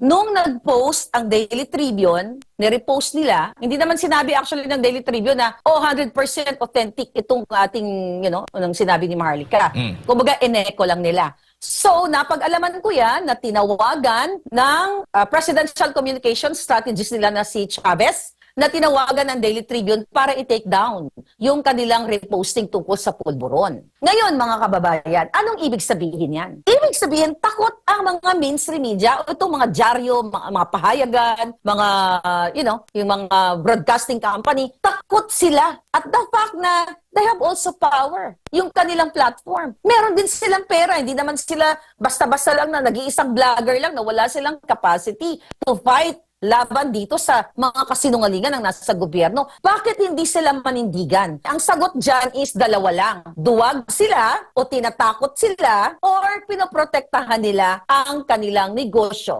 Nung nag-post ang Daily Tribune, nirepost nila, hindi naman sinabi actually ng Daily Tribune na, 100% authentic itong ating, nung sinabi ni Maharlika. Kumbaga, ineko lang nila. So, napag-alaman ko yan na tinawagan ng Presidential Communication Strategist nila na si Chavez, na tinawagan ng Daily Tribune para i-take down yung kanilang reposting tungkol sa pulburon. Ngayon, mga kababayan, anong ibig sabihin yan? Ibig sabihin, takot ang mga mainstream media o itong mga dyaryo, mga pahayagan, mga, yung mga broadcasting company, takot sila. At the fact na they have also power. Yung kanilang platform. Meron din silang pera. Hindi naman sila basta-basta lang na nag-iisang vlogger lang na wala silang capacity to fight laban dito sa mga kasinungalingan ng nasa gobyerno. Bakit hindi sila manindigan? Ang sagot dyan is dalawa lang. Duwag sila o tinatakot sila or pinoprotektahan nila ang kanilang negosyo.